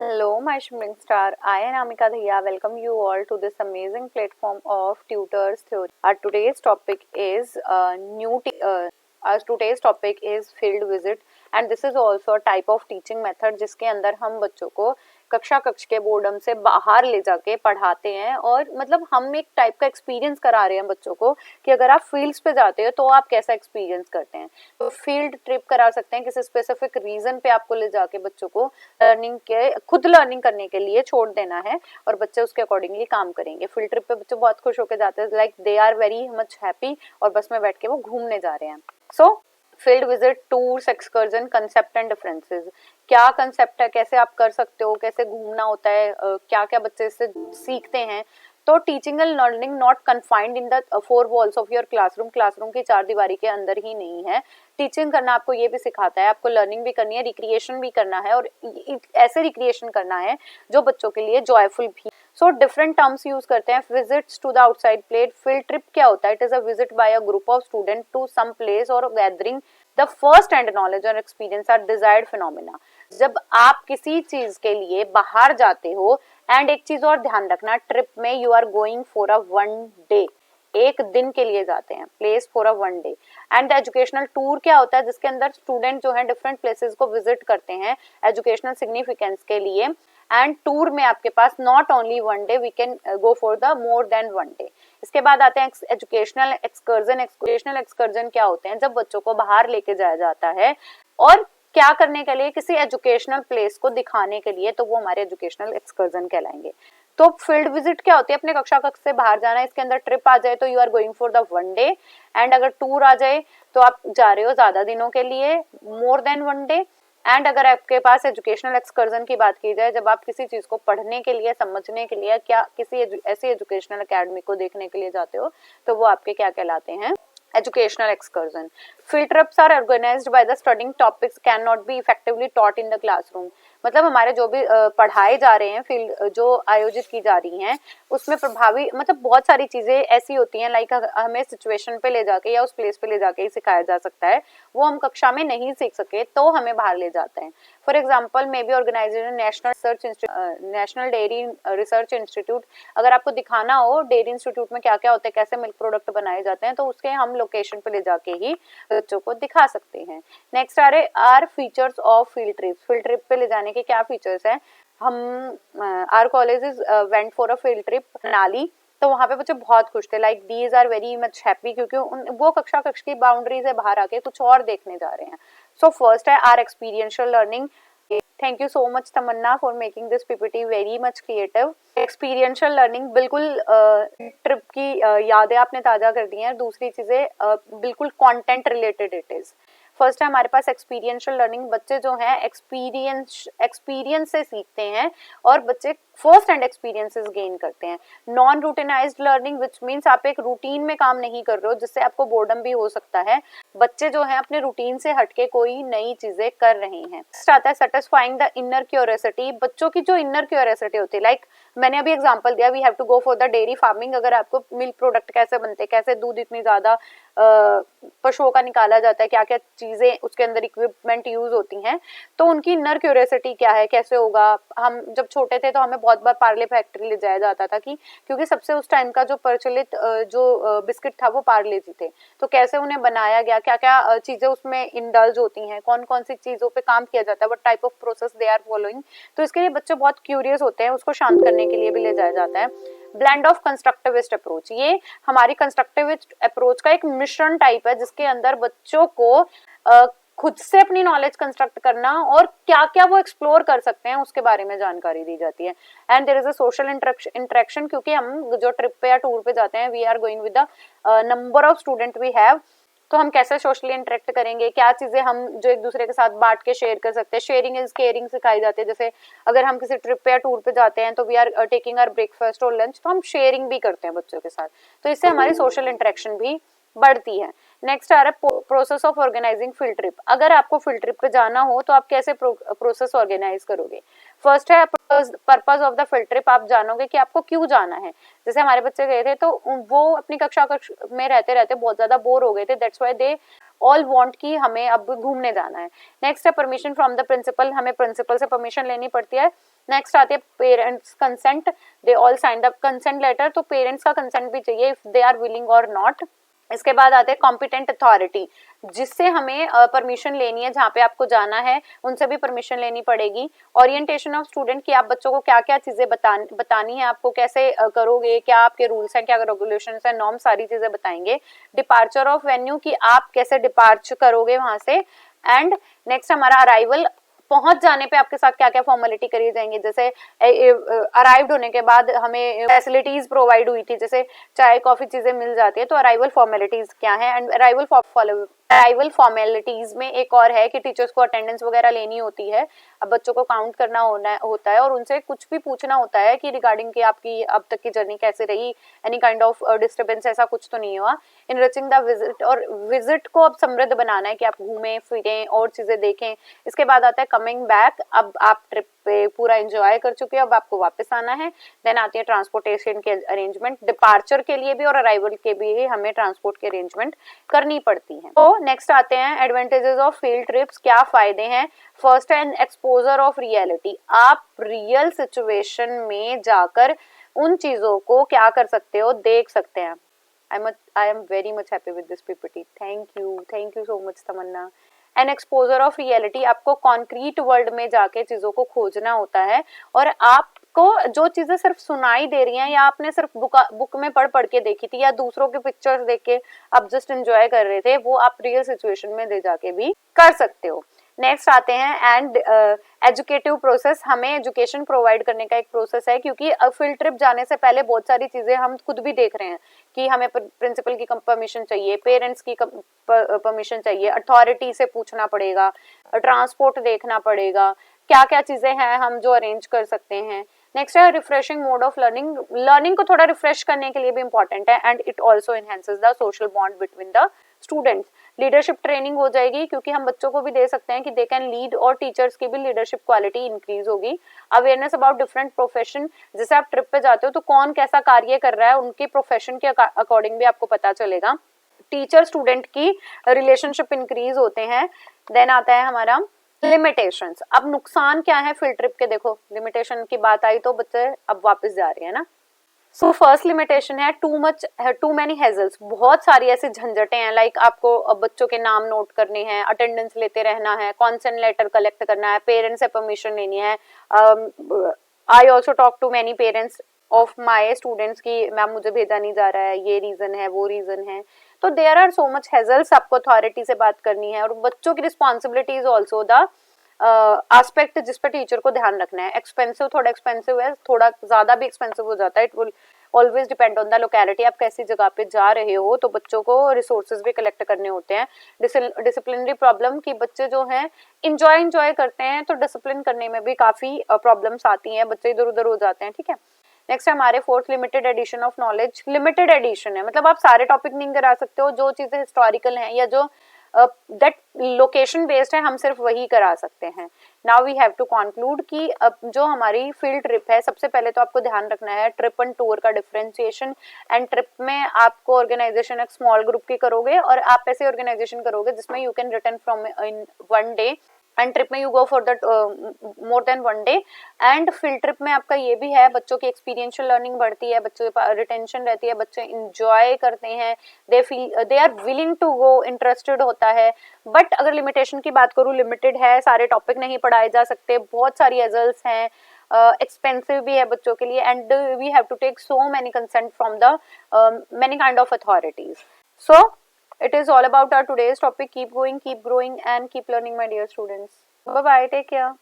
Hello, my shimmering star. I am Amika Dhaya. Welcome you all to this amazing platform of Tutors Theory. Our today's topic is field visit, and this is also a type of teaching method जिसके अंदर हम बच्चों को कक्ष के boredom से बाहर ले जाके पढ़ाते हैं और मतलब हम एक टाइप का एक्सपीरियंस करा रहे हैं बच्चों को कि अगर आप फील्ड्स पे जाते हो तो आप कैसा एक्सपीरियंस करते हैं। तो फील्ड ट्रिप करा सकते हैं, किसी स्पेसिफिक रीजन पे आपको ले जाके बच्चों को खुद लर्निंग करने के लिए छोड़ देना है और बच्चे उसके अकॉर्डिंगली काम करेंगे। फील्ड ट्रिप पे बच्चे बहुत खुश होकर जाते हैं, like they are very much happy और बस में बैठ के वो घूमने जा रहे हैं। सो field visit, tours, excursion, concept and differences. क्या कंसेप्ट है, कैसे आप कर सकते हो, कैसे घूमना होता है, क्या क्या बच्चे इससे सीखते हैं। तो teaching and learning not confined in the four walls of your classroom की चार दीवारी के अंदर ही नहीं है। टीचिंग करना आपको ये भी सिखाता है, आपको लर्निंग भी करनी है, रिक्रिएशन भी करना है और ऐसे रिक्रिएशन करना है जो बच्चों के लिए जॉयफुल भी। सो डिफरेंट टर्म्स यूज करते हैं। Visits to the outside place. Field trip क्या होता है? It is a visit by a group of student to some place और gathering the first hand knowledge और एक्सपीरियंस आर डिजायर्ड फिनोमिना। जब आप किसी चीज के लिए बाहर जाते हो, एंड एक चीज और ध्यान रखना, ट्रिप में you are going for a one day, एक दिन के लिए जाते हैं, place for a one day. And the educational tour क्या होता है? जिसके अंदर स्टूडेंट जो है डिफरेंट प्लेसेस को विजिट करते हैं एजुकेशनल सिग्निफिकेंस के लिए। एंड टूर में आपके पास not only one day, we can go for the more than one day. इसके बाद आते हैं एजुकेशनल एक्सकर्जन। एजुकेशनल एक्सकर्जन क्या होते हैं? जब बच्चों को बाहर लेके जाया जाता है और क्या करने के लिए? किसी एजुकेशनल प्लेस को दिखाने के लिए, तो वो हमारे एजुकेशनल एक्सकर्जन कहलाएंगे। तो फील्ड विजिट क्या होती है? अपने कक्षा कक्ष से बाहर जाना। इसके अंदर ट्रिप आ जाए तो you are going for the one day, and अगर टूर आ जाए तो आप जा रहे हो ज्यादा दिनों के लिए, मोर देन वन डे। एंड अगर आपके पास एजुकेशनल एक्सकर्जन की बात की जाए, जब आप किसी चीज को पढ़ने के लिए, समझने के लिए, क्या किसी ऐसी एजुकेशनल अकेडमी को देखने के लिए जाते हो, तो वो आपके क्या कहलाते हैं? Educational excursion. Field trips are organized by the studying topics can not be effectively taught in the classroom. मतलब हमारे जो भी पढ़ाए जा रहे हैं, फील्ड जो आयोजित की जा रही हैं, उसमें प्रभावी मतलब बहुत सारी चीजें ऐसी होती हैं, लाइक हमें सिचुएशन पे ले जाके या उस प्लेस पे ले जाके ही सिखाया जा सकता है, वो हम कक्षा में नहीं सीख सके तो हमें बाहर ले जाते हैं। For example may be organization national dairy research institute. अगर आपको दिखाना हो डेयरी इंस्टीट्यूट में क्या क्या होता है, कैसे मिल्क प्रोडक्ट बनाए जाते हैं, तो उसके हम लोकेशन पे ले जाके ही बच्चों को दिखा सकते हैं। Next are features of field trip. Field trip पे ले जाने के क्या फीचर्स हैं? हम our colleges went for a field trip Manali, तो वहां पे बच्चे बहुत खुश थे, like these are very much happy, क्योंकि वो कक्षा कक्ष की बाउंड्री से बाहर आके कुछ और देखने जा रहे हैं। सो फर्स्ट है are experiential learning. Thank you so much Tamanna for making this PPT very much creative. Experiential learning, बिल्कुल ट्रिप की यादें आपने ताजा कर दी हैं। दूसरी चीजें बिल्कुल content related it is. First है हमारे पास एक्सपीरियंशियल लर्निंग। बच्चे जो हैं एक्सपीरियंस से सीखते हैं और बच्चे फर्स्ट हैंड एक्सपीरियंसेस गेन करते हैं। नॉन रूटीनाइज्ड लर्निंग विच मीन्स आप एक रूटीन में काम नहीं कर रहे हो, जिससे आपको बोर्डम भी हो सकता है। बच्चे जो हैं अपने रूटीन से हटके कोई नई चीजें कर रहे हैं। नेक्स्ट आता है सेटिस्फाइंग द इनर क्यूरियोसिटी। बच्चों की जो इनर क्यूरियोसिटी होती है, लाइक मैंने अभी एग्जांपल दिया, we have to go for the dairy farming. अगर आपको मिल्क प्रोडक्ट कैसे बनते, कैसे दूध इतनी ज्यादा पशुओं का निकाला जाता है, क्या क्या चीजें उसके अंदर इक्विपमेंट यूज होती हैं, तो उनकी इनर क्यूरियोसिटी क्या है, कैसे होगा। हम जब छोटे थे तो हमें बहुत बार पार्ले फैक्ट्री ले जाया जाता था, कि क्योंकि सबसे उस टाइम का जो प्रचलित जो बिस्किट था वो पार्ले जी थे। तो कैसे उन्हें बनाया गया, क्या क्या चीजें उसमें इंडल्ज होती हैं, कौन कौन सी चीजों पे काम किया जाता है, what type of process they are following. तो इसके लिए बच्चे बहुत क्यूरियस होते हैं, उसको शांत करने के लिए भी ले जाया जाता है। ब्लेंड ऑफ कंस्ट्रक्टिविस्ट अप्रोच, ये हमारी कंस्ट्रक्टिविस्ट अप्रोच का एक मिश्रण टाइप है, जिसके अंदर बच्चों को खुद से अपनी नॉलेज कंस्ट्रक्ट करना और क्या क्या वो एक्सप्लोर कर सकते हैं उसके बारे में जानकारी दी जाती है। And there is a social interaction, क्योंकि हम जो ट्रिप पे या टूर पे जाते हैं, we are going with the number of student we have, तो हम कैसे सोशली इंटरेक्ट करेंगे, क्या चीजें हम जो एक दूसरे के साथ बांट के शेयर कर सकते हैं। शेयरिंग इज केयरिंग सिखाई जाती है। जैसे अगर हम किसी ट्रिप पे या टूर पे जाते हैं तो we are taking our breakfast और लंच, तो हम शेयरिंग भी करते हैं बच्चों के साथ, तो इससे हमारी सोशल इंटरेक्शन भी बढ़ती है। नेक्स्ट आ रहा है process of organizing field trip. अगर आपको फील्ड ट्रिप पे जाना हो तो आप कैसे प्रोसेस ऑर्गेनाइज करोगे? फर्स्ट है purpose of the field trip. आप जानोगे कि आपको क्यों जाना है। जैसे हमारे बच्चे गए थे तो वो अपनी कक्षा में रहते रहते बहुत ज्यादा बोर हो गए थे, that's why they all want कि हमें अब घूमने जाना है। नेक्स्ट है परमिशन फ्रॉम द प्रिंसिपल। हमें प्रिंसिपल से परमिशन लेनी पड़ती है। नेक्स्ट आते हैं parents consent, they all sign the consent letter, तो पेरेंट्स का कंसेंट भी चाहिए इफ दे आर विलिंग और नॉट। इसके बाद आते हैं कॉम्पिटेंट अथॉरिटी, जिससे हमें परमिशन लेनी है, जहाँ पे आपको जाना है उनसे भी परमिशन लेनी पड़ेगी। ओरिएंटेशन ऑफ स्टूडेंट की आप बच्चों को क्या क्या चीजें बतानी है, आपको कैसे करोगे, क्या आपके रूल्स हैं, क्या रेगुलेशंस हैं, नॉर्म, सारी चीजें बताएंगे। डिपार्चर ऑफ वेन्यू की आप कैसे डिपार्च करोगे वहां से। एंड नेक्स्ट हमारा अराइवल, पहुंच जाने पे आपके साथ क्या क्या फॉर्मेलिटी करी जाएंगी, जैसे अराइव्ड होने के बाद हमें फैसिलिटीज प्रोवाइड हुई थी, जैसे चाय कॉफी चीजें मिल जाती है, तो अराइवल फॉर्मेलिटीज क्या है। एंड अराइवल फॉर्मेलिटीज में एक और है कि टीचर्स को अटेंडेंस वगैरह लेनी होती है, अब बच्चों को काउंट करना होता है और उनसे कुछ भी पूछना होता है कि रिगार्डिंग कि आपकी अब तक की जर्नी कैसे रही, एनी काइंड ऑफ डिस्टर्बेंस ऐसा कुछ तो नहीं हुआ। इनरिचिंग द विजिट, और विजिट को अब समृद्ध बनाना है कि आप घूमें फिरें और चीजें देखें। इसके बाद आता है कमिंग बैक, अब आप ट्रिप पे पूरा एंजॉय कर चुके हैं, अब आपको वापस आना है। देन आती है ट्रांसपोर्टेशन के अरेंजमेंट, डिपार्चर के लिए भी और अराइवल के भी हमें ट्रांसपोर्ट की अरेंजमेंट करनी पड़ती है। तो नेक्स्ट आते हैं एडवांटेजेस ऑफ फील्ड ट्रिप्स, क्या फायदे हैं। फर्स्ट है एक्सपोजर ऑफ रियलिटी, आप रियल सिचुएशन में जाकर उन चीजों को क्या कर सकते हो, देख सकते हैं। I am very much happy with this PPT. Thank you so much Tamanna. An exposure of reality, आपको कॉन्क्रीट वर्ल्ड में जाके चीजों को खोजना होता है, और आपको जो चीजें सिर्फ सुनाई दे रही हैं या आपने सिर्फ बुक में पढ़ के देखी थी या दूसरों के पिक्चर्स देख के आप जस्ट एंजॉय कर रहे थे, वो आप रियल सिचुएशन में दे जाके भी कर सकते हो। नेक्स्ट आते हैं एंड एजुकेटिव प्रोसेस, हमें एजुकेशन प्रोवाइड करने का एक प्रोसेस है, क्योंकि फील्ड ट्रिप जाने से पहले बहुत सारी चीजें हम खुद भी देख रहे हैं कि हमें प्रिंसिपल की परमिशन चाहिए, पेरेंट्स की परमिशन चाहिए, अथॉरिटी से पूछना पड़ेगा, ट्रांसपोर्ट देखना पड़ेगा, क्या क्या चीजें हैं हम जो अरेंज कर सकते हैं। नेक्स्ट है refreshing mode of learning, learning को थोड़ा रिफ्रेश करने के लिए भी इंपॉर्टेंट है। And it also enhances the social bond between the students, leadership training हो जाएगी, क्योंकि हम बच्चों को भी दे सकते हैं कि दे कैन लीड, और टीचर्स की भी लीडरशिप क्वालिटी इंक्रीज होगी। अवेयरनेस अबाउट डिफरेंट प्रोफेशन, जैसे आप ट्रिप पे जाते हो तो कौन कैसा कार्य कर रहा है, उनके प्रोफेशन के अकॉर्डिंग भी आपको पता चलेगा। टीचर स्टूडेंट की रिलेशनशिप इंक्रीज होते हैं। देन आता है हमारा लिमिटेशंस, अब नुकसान क्या है फील्ड ट्रिप के, देखो लिमिटेशन की बात आई तो बच्चे अब वापस जा रहे हैं ना। सो फर्स्ट लिमिटेशन है टू मैनी हेजल्स, बहुत सारी ऐसी झंझटें हैं, लाइक आपको बच्चों के नाम नोट करने हैं, अटेंडेंस लेते रहना है, कॉन्सेंट लेटर कलेक्ट करना है, पेरेंट्स से परमिशन लेनी है। I also talk to many parents of my students की मैम मुझे भेजा नहीं जा रहा है, ये रीजन है वो रीजन है। तो देयर आर सो मच हेजल्स, आपको अथॉरिटी से बात करनी है, और बच्चों की responsibility is also the aspect जिस पे टीचर को ध्यान रखना है। एक्सपेंसिव, थोड़ा एक्सपेंसिव है, थोड़ा ज्यादा भी एक्सपेंसिव हो जाता है, it will always depend on the locality, आप कैसी जगह पे जा रहे हो, तो बच्चों को रिसोर्सेज भी कलेक्ट करने होते हैं। डिसिप्लिनरी प्रॉब्लम की बच्चे जो हैं इंजॉय करते हैं, तो डिसिप्लिन करने में भी काफी प्रॉब्लम्स आती हैं, बच्चे इधर उधर हो जाते हैं, ठीक है। नेक्स्ट हमारे fourth limited edition of knowledge, limited edition है, मतलब आप सारे टॉपिक नहीं करा सकते हो, जो चीजें हिस्टोरिकल हैं या जो दैट लोकेशन बेस्ड है हम सिर्फ वही करा सकते हैं। Now we have to conclude कि अब जो हमारी फील्ड ट्रिप है, सबसे पहले तो आपको ध्यान रखना है ट्रिप एंड टूर का डिफरेंशिएशन। एंड ट्रिप में आपको ऑर्गेनाइजेशन एक स्मॉल ग्रुप की करोगे, और आप ऐसे ऑर्गेनाइजेशन करोगे जिसमें you can return from in one day, and trip में you go for that more than one day. And field trip में आपका ये भी है, बच्चों की एक्सपीरियंशियल लर्निंग बढ़ती है, बच्चों की रिटेंशन रहती है, बच्चे इंजॉय करते हैं, they are willing to go, interested होता है। बट अगर लिमिटेशन की बात करूँ, लिमिटेड है, सारे टॉपिक नहीं पढ़ाए जा सकते, बहुत सारी एजल्स हैं, एक्सपेंसिव भी है बच्चों के लिए, and we have to take so many consent from the many kind of authorities. So it is all about our today's topic. Keep going, keep growing, and keep learning, my dear students. Bye bye, take care.